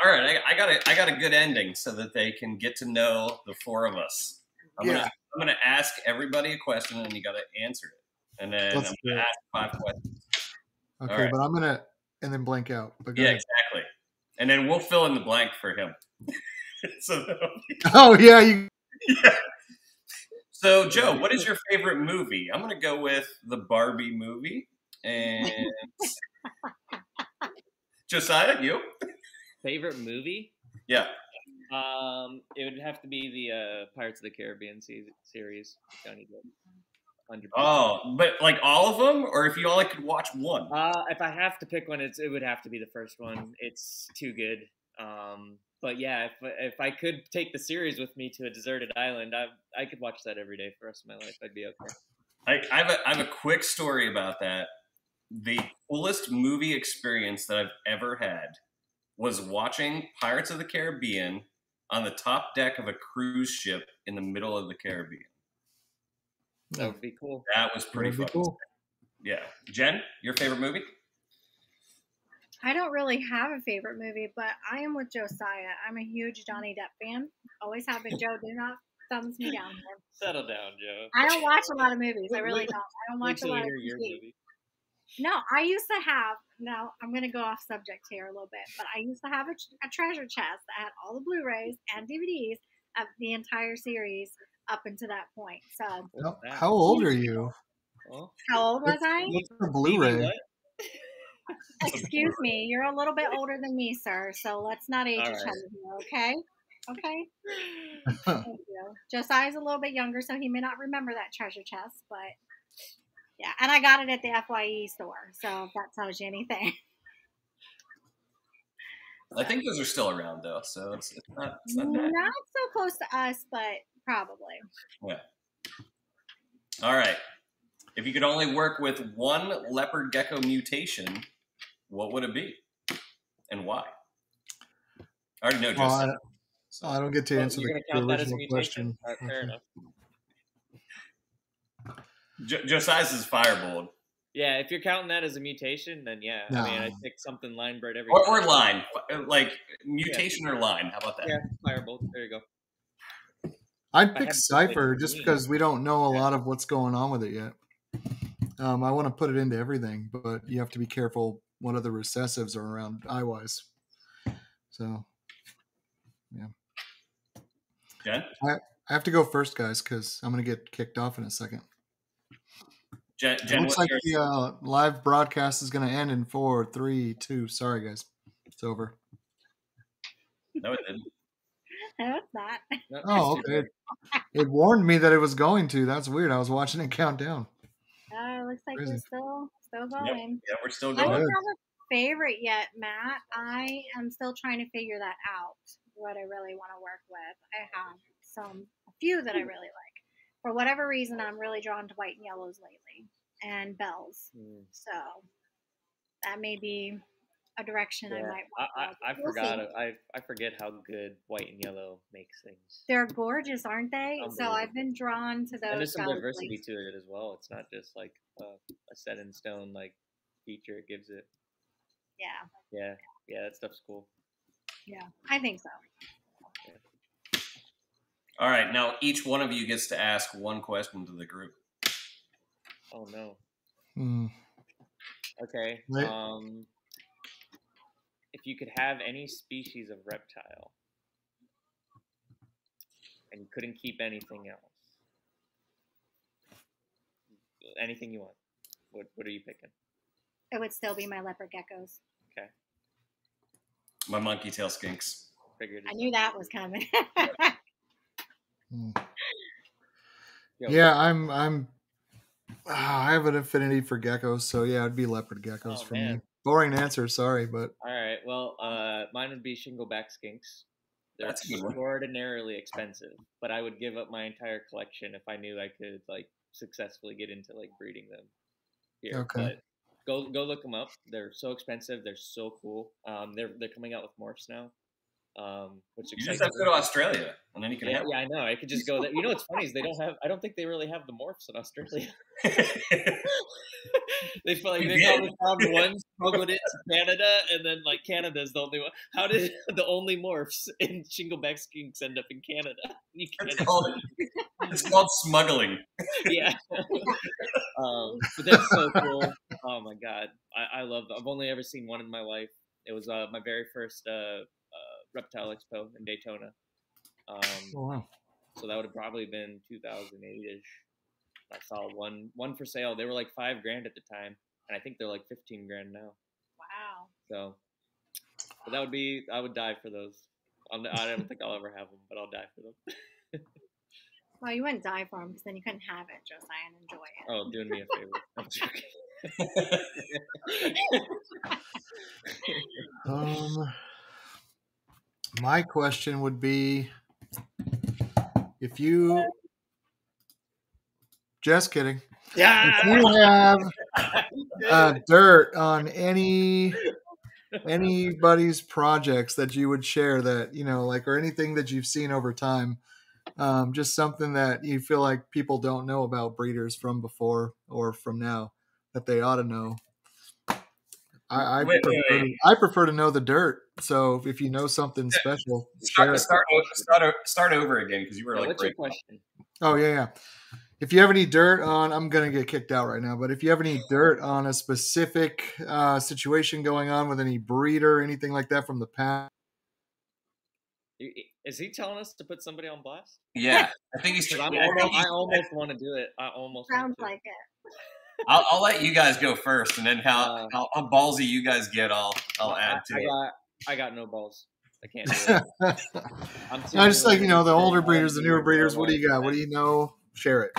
All right. I got a good ending so that they can get to know the four of us. I'm gonna ask everybody a question, and you got to answer it. And then I'm gonna ask 5 questions. Okay, right. But I'm gonna and then blank out. But yeah, exactly. And then we'll fill in the blank for him. So. Oh yeah, yeah. So Joe, what is your favorite movie? I'm gonna go with the Barbie movie. And Josiah, you? Favorite movie? Yeah. It would have to be the Pirates of the Caribbean series. Johnny Depp. 100%. Oh, but like all of them, or if you only could watch one? If I have to pick one, it would have to be the first one. It's too good. But yeah, if I could take the series with me to a deserted island, I could watch that every day for the rest of my life. I'd be okay. I have a quick story about that. The coolest movie experience that I've ever had was watching Pirates of the Caribbean on the top deck of a cruise ship in the middle of the Caribbean. That would be cool. That was pretty fun. Cool. Yeah. Jen, your favorite movie? I don't really have a favorite movie, but I am with Josiah. I'm a huge Johnny Depp fan. Always have been. Joe, do not thumbs me down here. Settle down, Joe. I don't watch a lot of movies. I really don't. I don't watch a lot of movies. No, I used to have. Now I'm going to go off subject here a little bit, but I used to have a treasure chest that had all the Blu-rays and DVDs of the entire series up until that point. So, how old are you? How old was I? What's the Blu-ray? Excuse me, you're a little bit older than me, sir. So let's not age each other here, okay? Okay. Thank you. Josiah's a little bit younger, so he may not remember that treasure chest, but yeah. And I got it at the FYE store, so if that tells you anything. I think those are still around though, so it's not bad. Not so close to us, but probably. Yeah. All right. If you could only work with one leopard gecko mutation, what would it be, and why? I already know. I don't get to answer the original question. Fair enough. Josiah's is Firebolt. Yeah, if you're counting that as a mutation, then yeah. No. I mean, I pick something line bred every or line, like mutation or line. How about that? Yeah, Firebolt. There you go. I'd pick Cypher just because we don't know a lot of what's going on with it yet. I want to put it into everything, but you have to be careful what other recessives are around eye-wise. So, yeah. Jen? I have to go first, guys, because I'm going to get kicked off in a second. Jen, it looks like the live broadcast is going to end in 4, 3, 2. Sorry, guys. It's over. No, it didn't. No, it's not. Oh, okay. It warned me that it was going to. That's weird. I was watching it count down. Looks like we're still going. Yeah, we're still going. I don't have a favorite yet, Matt. I am still trying to figure that out, what I really want to work with. I have a few that I really like. For whatever reason, I'm really drawn to white and yellows lately, and bells. So that may be a direction I might want to I forgot. I forget how good white and yellow makes things. They're gorgeous, aren't they? So I've been drawn to those. And there's some diversity to it as well. It's not just like a set in stone like feature it gives it. Yeah. Yeah, that stuff's cool. Yeah, I think so. Yeah. All right, now each one of you gets to ask one question to the group. Oh no. Okay. If you could have any species of reptile and you couldn't keep anything else, anything you want, what are you picking? It would still be my leopard geckos. Okay. My monkey tail skinks. I knew that was coming. Yeah, I have an affinity for geckos, so yeah, it'd be leopard geckos for me. Boring answer, sorry, but all right. Well, mine would be shingleback skinks. They're extraordinarily expensive, but I would give up my entire collection if I knew I could successfully get into breeding them here. Okay. But go look them up. They're so expensive. They're so cool. They're coming out with morphs now. which You just excites have to me. go to Australia, and then you can Yeah, have yeah, I know. I could just go there. You know what's funny is they don't have. I don't think they really have the morphs in Australia. They feel like they probably found one, smuggled it to Canada, and then like Canada's the only one. How did the only morphs in shingleback skinks end up in Canada? You It's can't. called smuggling. Yeah. But that's so cool. Oh my god, I love that. I've only ever seen one in my life. It was my very first reptile expo in Daytona. Oh, wow. So that would have probably been 2008ish. I saw one for sale. They were like $5,000 at the time, and I think they're like $15,000 now. Wow. So, but that would be, I would die for those. I don't think I'll ever have them, but I'll die for them. Well, you wouldn't die for them because then you couldn't have it, Josiah, and enjoy it. Oh, doing me a favor. I'm joking. My question would be, if you, just kidding. Yeah. If you have dirt on anybody's projects that you would share, that, you know, like, or anything that you've seen over time, just something that you feel like people don't know about breeders from before or from now that they ought to know. I prefer to know the dirt. So if you know something special, share it. Start over again, because you were like, what's your question? Oh yeah. If you have any dirt on, I'm gonna get kicked out right now. But if you have any dirt on a specific situation going on with any breeder, anything like that from the past. Is he telling us to put somebody on blast? Yeah, I think he's. I almost want to do it. I almost sounds like it. I'll let you guys go first, and then how ballsy you guys get, I'll add to it. I got no balls. I can't do it. I just like, you know, the older breeders, the newer breeders. What do you got? What do you know? Share it.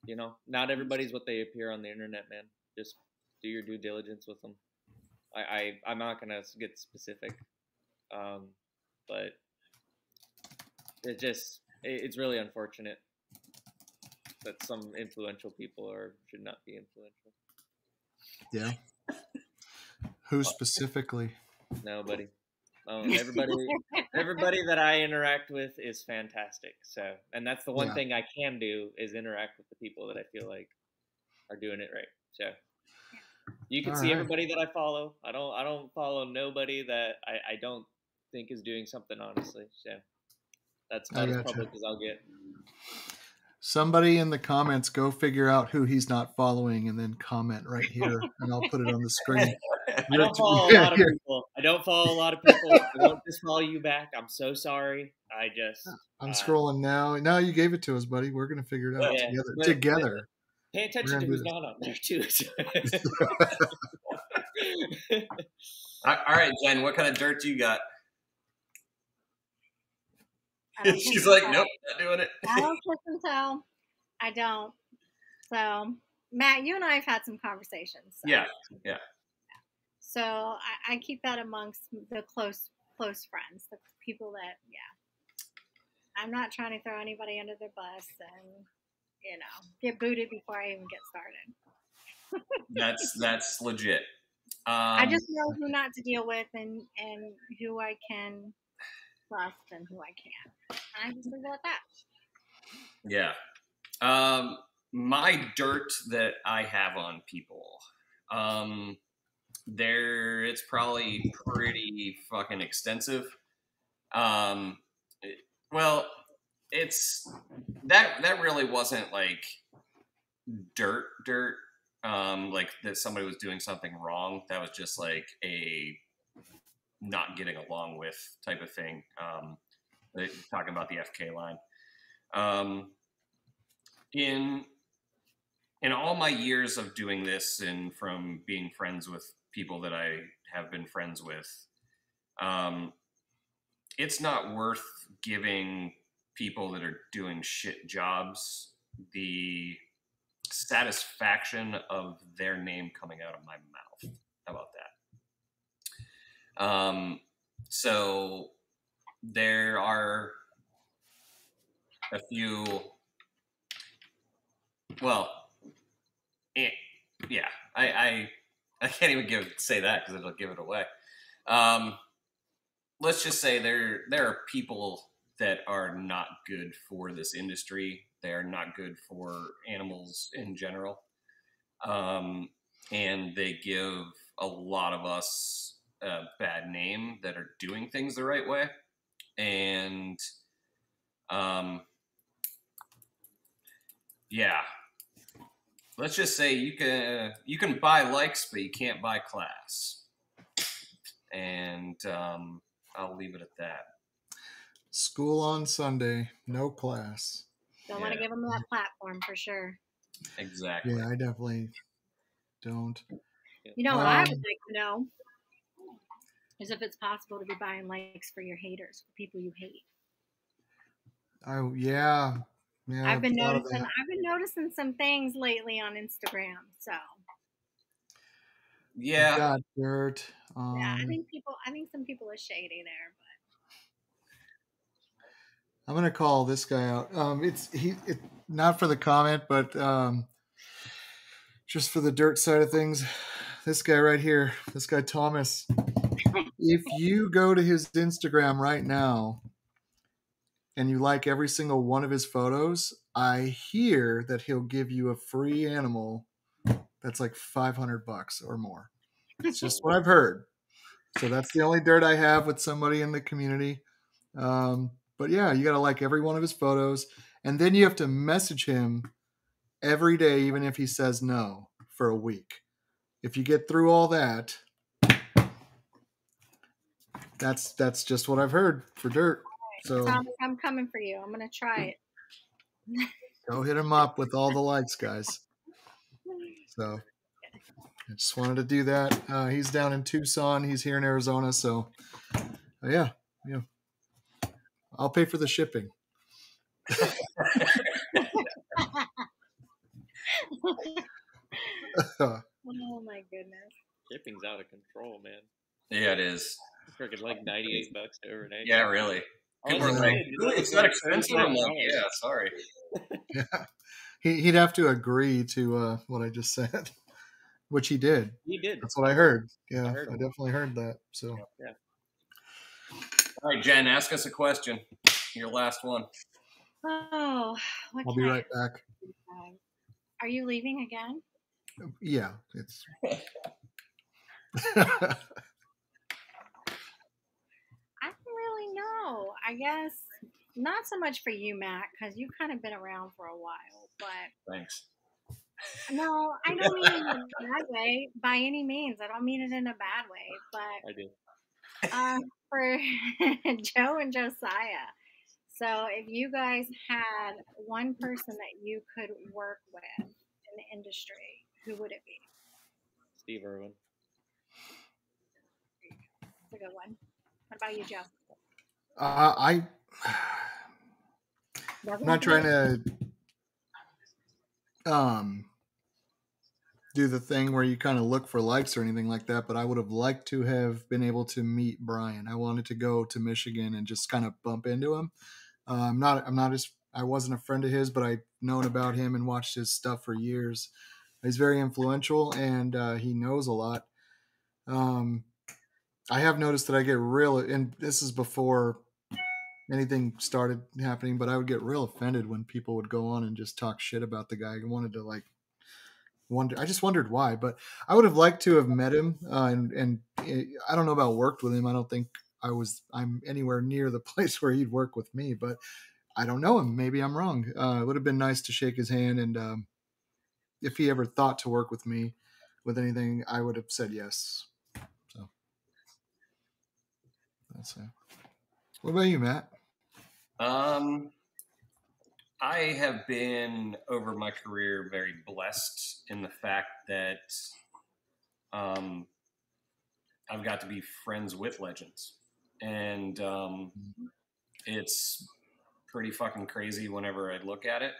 You know, not everybody's what they appear on the internet, man. Just do your due diligence with them. I'm not gonna get specific, but it's really unfortunate that some influential people should not be influential. Yeah. Who specifically? Nobody. Everybody that I interact with is fantastic. So, and that's the one thing I can do, is interact with the people that I feel like are doing it right. So you can see everybody that I follow. I don't follow nobody that I don't think is doing something honestly. So that's about as public as I'll get. Somebody in the comments, go figure out who he's not following, and then comment right here, and I'll put it on the screen. I don't follow a lot of people. I don't just follow you back. I'm so sorry. I'm scrolling now. Now you gave it to us, buddy. We're gonna figure it out together. Pay attention to who's not on there too. All right, Jen. What kind of dirt do you got? She's like, nope, not doing it. I don't kiss and tell. I don't. So, Matt, you and I have had some conversations. So. Yeah. So I keep that amongst the close friends, the people that, I'm not trying to throw anybody under the bus and, you know, get booted before I even get started. That's legit. I just know who not to deal with and who I can trust and who I can't. I just leave it at that. Yeah. My dirt that I have on people, it's probably pretty fucking extensive. Well, it's that really wasn't like dirt, like that somebody was doing something wrong. That was just like a not getting along with type of thing. Talking about the FK line. In all my years of doing this, and from being friends with people that I have been friends with, it's not worth giving people that are doing shit jobs the satisfaction of their name coming out of my mouth. How about that? So there are a few, I can't even say that because it'll give it away. let's just say there are people that are not good for this industry. They are not good for animals in general. And they give a lot of us a bad name that are doing things the right way. And yeah, let's just say you can buy likes, but you can't buy class. And I'll leave it at that. School on Sunday, no class. Don't want to give them that platform for sure. Exactly. Yeah, I definitely don't. You know what I would like to know is if it's possible to be buying likes for your haters, for people you hate. Yeah. I've been noticing some things lately on Instagram. So yeah, got dirt. Yeah, I think some people are shady there, but I'm gonna call this guy out. It's not for the comment, but just for the dirt side of things. This guy right here, this guy Thomas. If you go to his Instagram right now and you like every single one of his photos, I hear that he'll give you a free animal that's like $500 or more. It's just what I've heard. So that's the only dirt I have with somebody in the community. But yeah, you got to like every one of his photos. And then you have to message him every day, even if he says no, for a week. If you get through all that, that's just what I've heard for dirt. So Thomas, I'm coming for you. I'm gonna try it. go hit him up with all the likes, guys. So I just wanted to do that. He's down in Tucson. He's here in Arizona. So yeah. I'll pay for the shipping. Oh my goodness. Shipping's out of control, man. Yeah, it is. Freaking like $98 overnight. Yeah, really. People are like, really, it's not expensive. I'm like, yeah, sorry. Yeah. He'd have to agree to what I just said, which he did. He did. That's what I heard. Yeah, I definitely heard that. So yeah. All right, Jen, ask us a question. Your last one. Oh, I'll be right back. Are you leaving again? Yeah, it's. I don't really know. I guess not so much for you, Matt, because you've kind of been around for a while. But thanks. No, I don't mean it in a bad way by any means. I don't mean it in a bad way. But I do. For Joe and Josiah. So if you guys had one person that you could work with in the industry, who would it be? Steve Irwin. That's a good one. What about you, Joe? I'm not trying to do the thing where you kind of look for likes or anything like that, but I would have liked to have been able to meet Brian. I wanted to go to Michigan and just kind of bump into him. I wasn't a friend of his, but I've known about him and watched his stuff for years. He's very influential and he knows a lot. I have noticed that I get real, and this is before anything started happening, but I would get real offended when people would go on and just talk shit about the guy. I wanted to I just wondered why, but I would have liked to have met him. And I don't know about worked with him. I don't think I'm anywhere near the place where he'd work with me, but I don't know him. Maybe I'm wrong. It would have been nice to shake his hand. And if he ever thought to work with me with anything, I would have said yes. So that's it. What about you, Matt? I have been over my career very blessed in the fact that I've got to be friends with legends, and it's pretty fucking crazy whenever I look at it.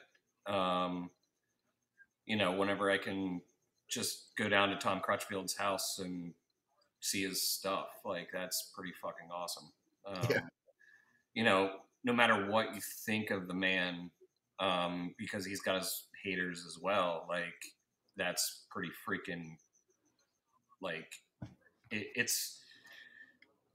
Whenever I can just go down to Tom Crutchfield's house and see his stuff, like that's pretty fucking awesome. No matter what you think of the man, because he's got his haters as well, like that's pretty freaking, like it's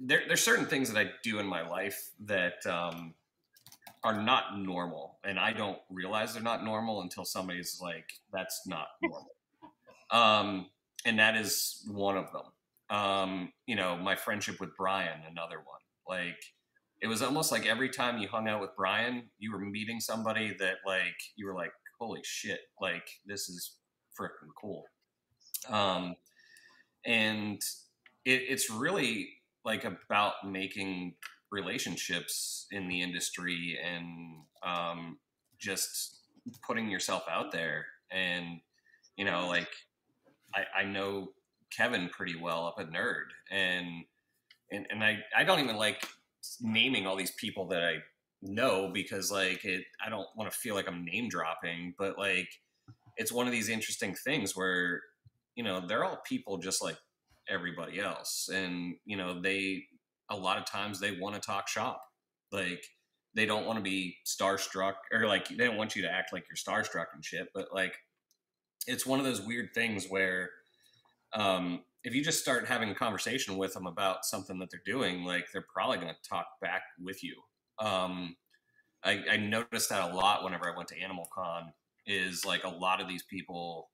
there's certain things that I do in my life that are not normal, and I don't realize they're not normal until somebody's like, "That's not normal," and that is one of them. My friendship with Brian, another one. Like, it was almost like every time you hung out with Brian, you were meeting somebody that like you were like, "Holy shit! Like, this is freaking cool." And it's really like about making relationships in the industry and just putting yourself out there. And like I know Kevin pretty well up at Nerd, and I don't even like naming all these people that I know, because like I don't want to feel like I'm name dropping, but like it's one of these interesting things where they're all people just like everybody else, and they a lot of times they want to talk shop. Like, they don't want to be starstruck, or like they don't want you to act like you're starstruck and shit, but like it's one of those weird things where if you just start having a conversation with them about something that they're doing, like they're probably going to talk back with you. I noticed that a lot whenever I went to Animal Con, is like a lot of these people,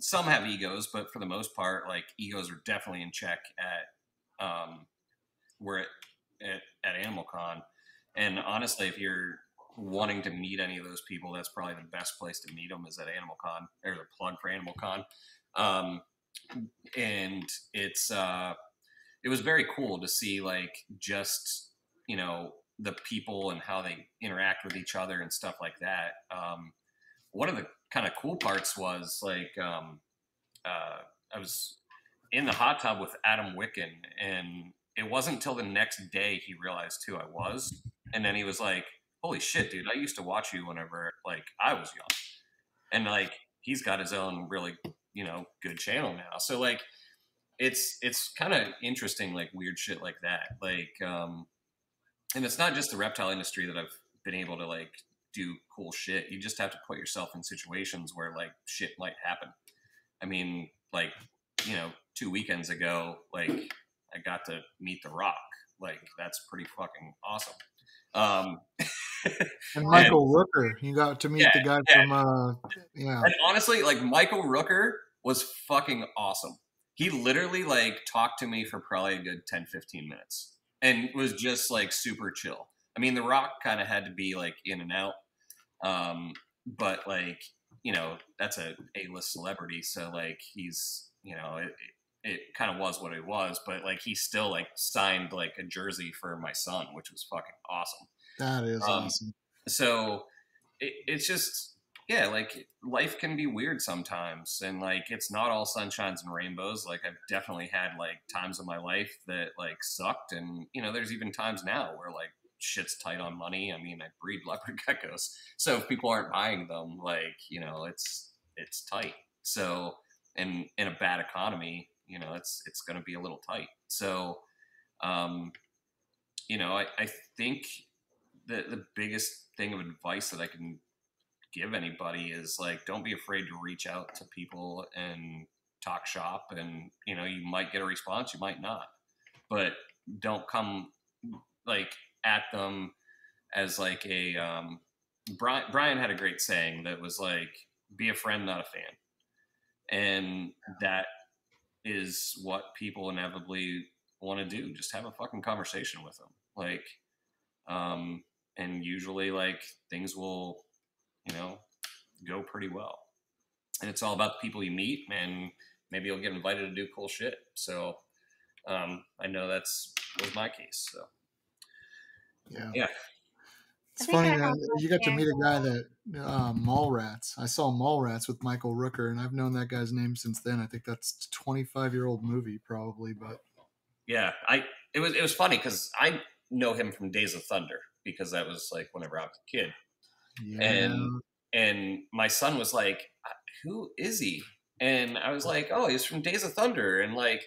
some have egos, but for the most part, like egos are definitely in check at we're at Animal Con. And honestly, if you're wanting to meet any of those people, that's probably the best place to meet them, is at Animal Con, or the plug for Animal Con. And it was very cool to see like just the people and how they interact with each other and stuff like that. One of the kind of cool parts was like I was in the hot tub with Adam Wicken, and it wasn't until the next day he realized who I was, and then he was like, "Holy shit, dude! I used to watch you whenever like I was young," and like he's got his own really good channel now. So like it's kind of interesting, like weird shit like that. Like and it's not just the reptile industry that I've been able to like do cool shit. You just have to put yourself in situations where like shit might happen. I mean, like 2 weekends ago, like I got to meet The Rock. Like, that's pretty fucking awesome. And Michael Rooker, you got to meet the guy from And honestly, like Michael Rooker was fucking awesome. He literally like talked to me for probably a good 10-15 minutes and was just like super chill. I mean, The Rock kind of had to be like in and out, but like that's a A-list celebrity, so like he's it kind of was what it was, but like he still like signed like a jersey for my son, which was fucking awesome. That is awesome. So it's just, yeah, like life can be weird sometimes, and like it's not all sunshines and rainbows. Like, I've definitely had like times in my life that like sucked, and there's even times now where like shit's tight on money. I mean, I breed leopard geckos, so if people aren't buying them, like it's tight. So, and in a bad economy, it's going to be a little tight. So, I think the biggest thing of advice that I can give anybody is like, don't be afraid to reach out to people and talk shop, and you might get a response, you might not, but don't come like at them as like a Brian had a great saying that was like, be a friend, not a fan. And that is what people inevitably want to do. Just have a fucking conversation with them. Like, and usually like things will, go pretty well. And it's all about the people you meet, and maybe you'll get invited to do cool shit. So, I know was my case. So, yeah. It's funny that you got to meet a guy that Mallrats. I saw Mallrats with Michael Rooker, and I've known that guy's name since then. I think that's a 25-year-old movie, probably. But yeah, it was funny because I know him from Days of Thunder, because that was like whenever I was a kid. Yeah. And my son was like, "Who is he?" And I was like, "Oh, he's from Days of Thunder." And like,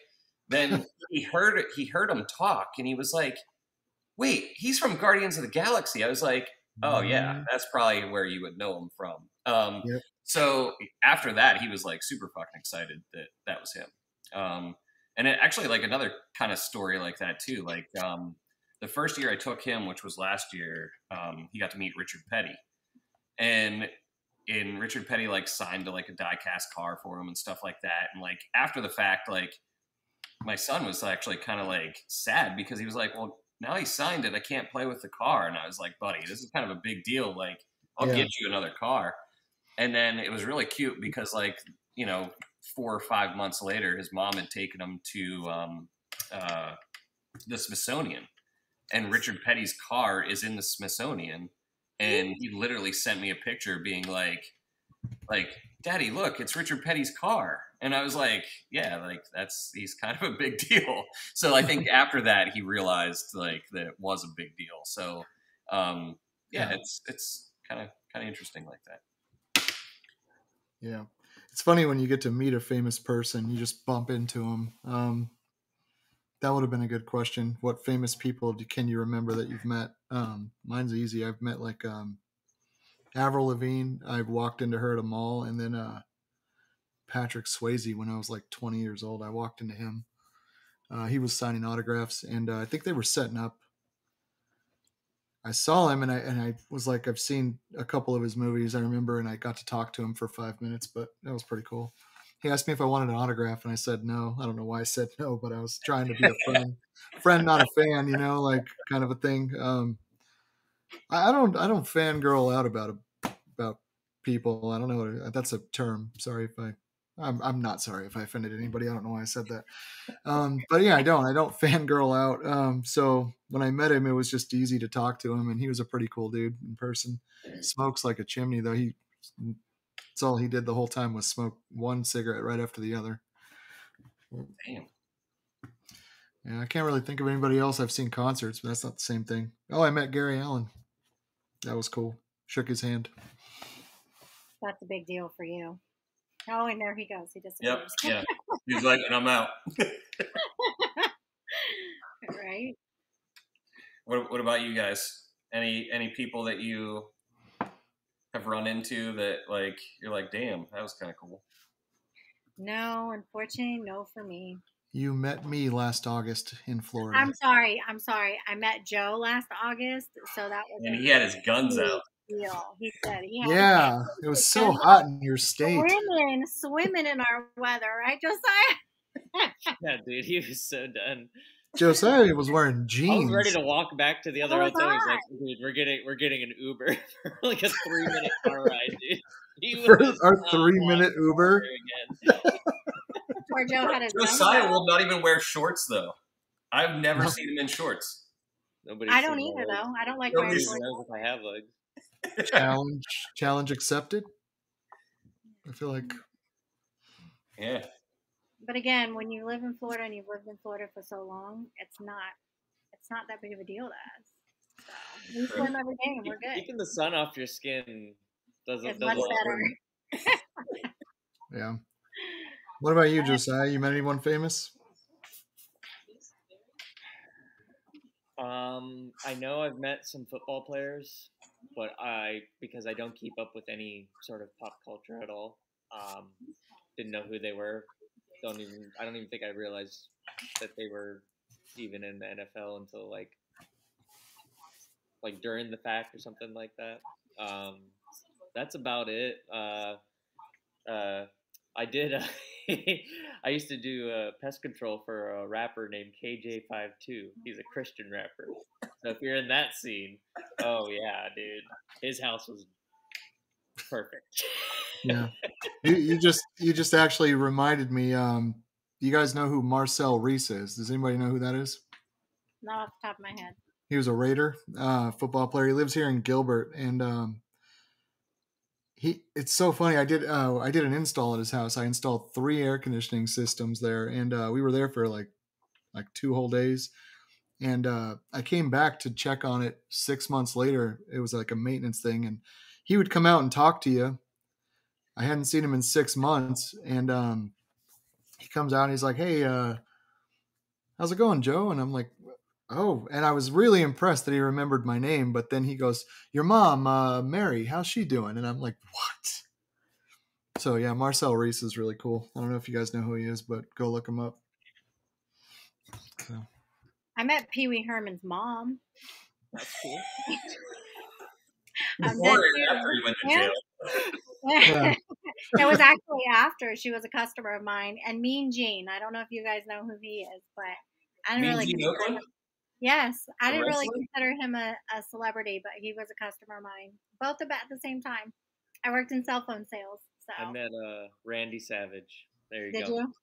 then he heard him talk, and he was like, "Wait, he's from Guardians of the Galaxy." I was like, "Oh yeah, that's probably where you would know him from." So after that, he was like super fucking excited that was him. And it actually, like, another kind of story like that too. Like, the first year I took him, which was last year, he got to meet Richard Petty, and Richard Petty like signed to like a die-cast car for him and stuff like that. And like after the fact, like my son was actually kind of like sad because he was like, well, now he signed it, I can't play with the car. And I was like, buddy, this is kind of a big deal. Like, I'll get you another car. And then it was really cute because, like, 4 or 5 months later, his mom had taken him to the Smithsonian, and Richard Petty's car is in the Smithsonian. And he literally sent me a picture being like, Daddy, look, it's Richard Petty's car. And I was like, yeah, like he's kind of a big deal. So I think after that he realized like that it was a big deal. So it's kind of interesting like that. Yeah. It's funny when you get to meet a famous person, you just bump into them. That would have been a good question. What famous people can you remember that you've met? Mine's easy. I've met like Avril Lavigne. I've walked into her at a mall, and then Patrick Swayze when I was like 20 years old. I walked into him. He was signing autographs, and I think they were setting up. I saw him, and I was like, I've seen a couple of his movies, I remember, and I got to talk to him for 5 minutes, but that was pretty cool. He asked me if I wanted an autograph, and I said no. I don't know why I said no, but I was trying to be a friend, not a fan, like kind of a thing. I don't fangirl out about people. I don't know. That's a term. Sorry if I'm not sorry if I offended anybody. I don't know why I said that. But yeah, I don't fangirl out. So when I met him, it was just easy to talk to him, and he was a pretty cool dude in person. Smokes like a chimney, though. That's all he did the whole time was smoke one cigarette right after the other. Damn. Yeah, I can't really think of anybody else I've seen concerts, but that's not the same thing. Oh, I met Gary Allen. That was cool. Shook his hand. That's a big deal for you. Oh, and there he goes. He disappears. Yep. Yeah. He's like, and I'm out. Right. What about you guys? Any people that you have run into that like you're like, damn, that was kind of cool? No, unfortunately, no for me. You met me last August in Florida. I'm sorry. I met Joe last August, so that was. And he had his guns out. Deal. He said he had. Yeah, it was so hot in your state. Swimming in our weather, right, Josiah? Yeah, dude, he was so done. Josiah was wearing jeans. I was ready to walk back to the other hotel. He's like, dude, we're getting an Uber for like a 3-minute car ride, dude. For our 3-minute Uber. Poor Joe had his. Josiah will not even wear shorts though. I've never seen him in shorts. I don't either though. I don't like wearing shorts. Knows if I have legs. Challenge accepted. I feel like. Yeah. But again, when you live in Florida and you've lived in Florida for so long, it's not that big of a deal to us. So we swim every day and we're good. Keeping the sun off your skin does much better. Yeah. What about you, Josiah? You met anyone famous? I know I've met some football players, but because I don't keep up with any sort of pop culture at all, didn't know who they were. I don't even think I realized that they were even in the NFL until like during the fact or something like that. That's about it. I did. I used to do pest control for a rapper named KJ52. He's a Christian rapper. So if you're in that scene, oh yeah, dude, his house was perfect. Yeah, you just actually reminded me. You guys know who Marcel Reese is? Does anybody know who that is? Not off the top of my head. He was a Raider football player. He lives here in Gilbert, and it's so funny. I did an install at his house. I installed 3 air conditioning systems there, and we were there for like 2 whole days. And I came back to check on it 6 months later. It was like a maintenance thing, and he would come out and talk to you. I hadn't seen him in 6 months, and he comes out and he's like, "Hey, how's it going, Joe?" And I'm like, "Oh," and I was really impressed that he remembered my name. But then he goes, "Your mom, Mary, how's she doing?" And I'm like, "What?" So yeah, Marcel Reese is really cool. I don't know if you guys know who he is, but go look him up. So. I met Pee Wee Herman's mom. That's cool. I'm Before dead and after he went to jail. Yeah. It was actually after. She was a customer of mine. And Mean Gene. I don't know if you guys know who he is, but I didn't Mean really Gene consider Oakland? him. Yes, I The didn't really wrestler? consider him a celebrity, but he was a customer of mine. Both at the same time. I worked in cell phone sales. So I met Randy Savage. There you did go. you?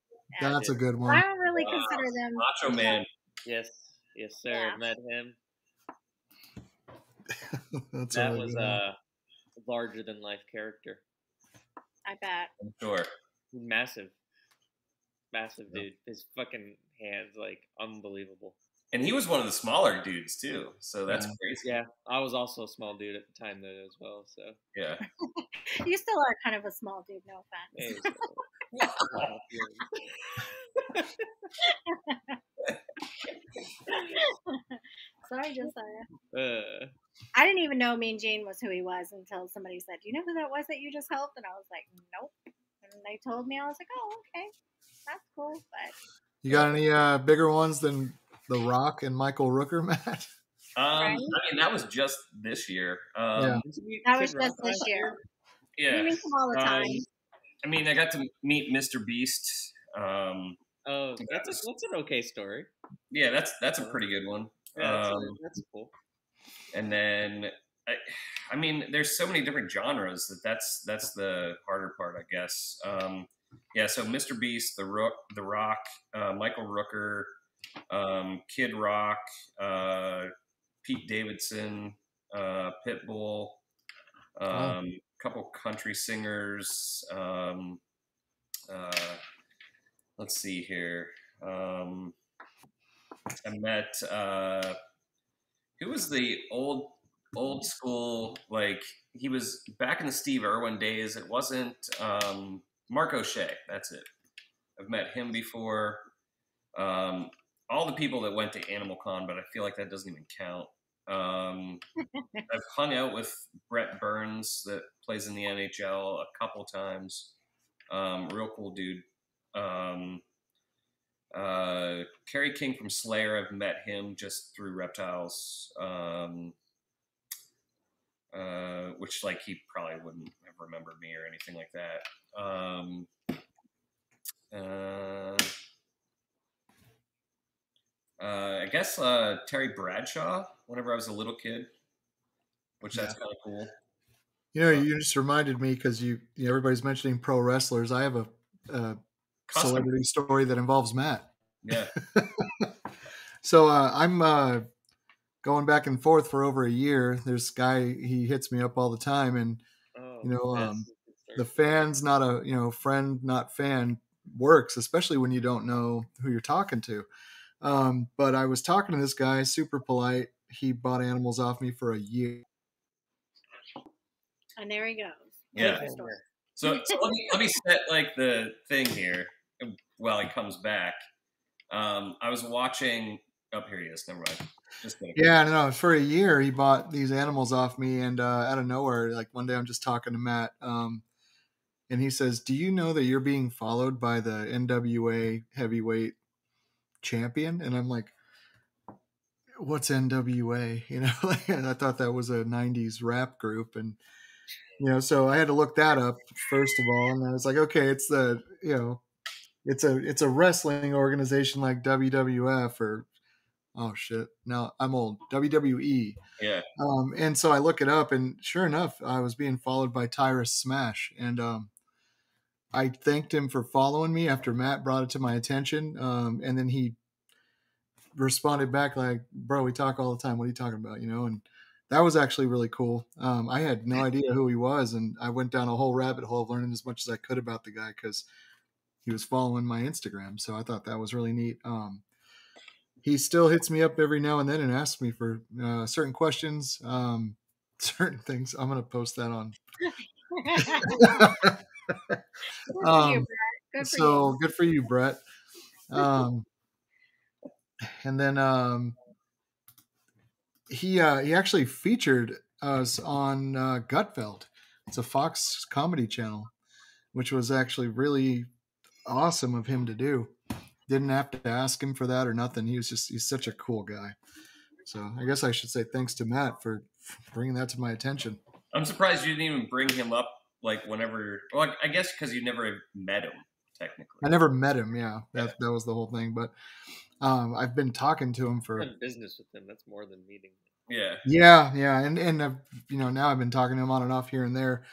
Yeah. That's a good I one. don't really consider them. Macho Man. Yes, sir. Yeah. Met him. That's That really was good. a larger than life character. I bet. I'm sure. Massive dude. His fucking hands, like, unbelievable. And he was one of the smaller dudes too, so that's crazy. Yeah, I was also a small dude at the time though as well. So Yeah. You still are kind of a small dude. No offense. Sorry, Josiah. I didn't even know Mean Gene was who he was until somebody said, "You know who that was that you just helped?" And I was like, "Nope." And they told me, I was like, "Oh, okay, that's cool." But you got any bigger ones than The Rock and Michael Rooker, Matt? I mean, that was just this year. Yeah. That was just this year. Yeah. You meet him all the time. I mean, I got to meet Mr. Beast. Oh, that's an okay story. Yeah, that's a pretty good one. Yeah, that's cool. And then, I mean, there's so many different genres that's the harder part, I guess. Yeah, so Mr. Beast, The Rock, Michael Rooker, Kid Rock, Pete Davidson, Pitbull, couple country singers. Let's see here. I met who was the old school, like, he was back in the Steve Irwin days. It wasn't Mark O'Shea. That's it. I've met him before. All the people that went to Animal Con, but I feel like that doesn't even count. I've hung out with Brett Burns that plays in the NHL a couple times. Real cool dude. Kerry King from Slayer, I've met him just through Reptiles, which, like, he probably wouldn't have remembered me or anything like that. I guess Terry Bradshaw, whenever I was a little kid, which that's kind of cool. You know, you just reminded me because everybody's mentioning pro wrestlers. I have a celebrity story that involves Matt. Yeah. So I'm going back and forth for over a year. There's a guy, he hits me up all the time, and the fans, not a friend, not fan works, especially when you don't know who you're talking to. But I was talking to this guy, super polite. He bought animals off me for a year. And there he goes. Yeah. So let me set, like, the thing here while he comes back. I was watching. Oh, here he is. Never mind. Just kidding. Yeah, no. For a year, he bought these animals off me, and out of nowhere, like one day, I'm just talking to Matt, and he says, "Do you know that you're being followed by the NWA heavyweight champion?" And I'm like, "What's NWA?" And I thought that was a '90s rap group, and so I had to look that up first of all, and I was like, "Okay, it's the it's a wrestling organization like WWF or." Oh shit! Now I'm old. WWE. Yeah. And so I look it up, and sure enough, I was being followed by Tyrus Smash, and I thanked him for following me after Matt brought it to my attention, and then he responded back like, "Bro, we talk all the time. What are you talking about?" And that was actually really cool. I had no idea who he was, and I went down a whole rabbit hole of learning as much as I could about the guy because he was following my Instagram. So I thought that was really neat. He still hits me up every now and then and asks me for certain questions, certain things. I'm going to post that on. Good for you, Brett. And then he actually featured us on Gutfeld. It's a Fox comedy channel, which was actually really awesome of him to do. Didn't have to ask him for that or nothing. He's such a cool guy. So I guess I should say thanks to Matt for bringing that to my attention. I'm surprised you didn't even bring him up like whenever. Well, I guess because you never met him technically. I never met him. Yeah, that was the whole thing. But I've been talking to him for business with him. That's more than meeting him. Yeah, and you know, now I've been talking to him on and off here and there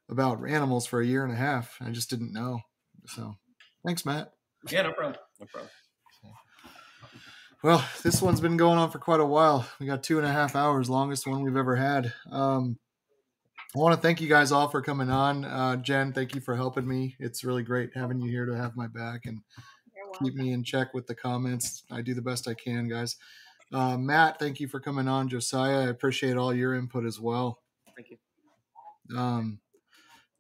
about animals for a year and a half. I just didn't know. So thanks, Matt. Yeah, no problem. No problem. Well, this one's been going on for quite a while. We got 2.5 hours, longest one we've ever had. I want to thank you guys all for coming on. Jen, thank you for helping me. It's really great having you here to have my back and keep me in check with the comments. I do the best I can, guys. Matt, thank you for coming on. Josiah, I appreciate all your input as well. Thank you.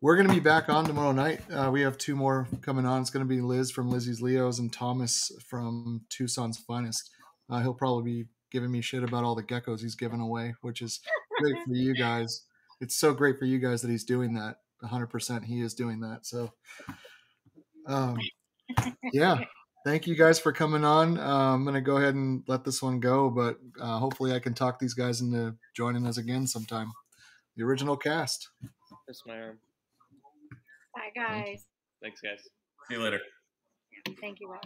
We're going to be back on tomorrow night. We have 2 more coming on. It's going to be Liz from Lizzie's Leos and Thomas from Tucson's Finest. He'll probably be giving me shit about all the geckos he's giving away, which is great for you guys. It's so great for you guys that he's doing that. 100% he is doing that. So, yeah. Thank you guys for coming on. I'm going to go ahead and let this one go, but hopefully I can talk these guys into joining us again sometime. The original cast. That's my arm. Bye, guys. Thanks, guys. See you later. Thank you, Rob.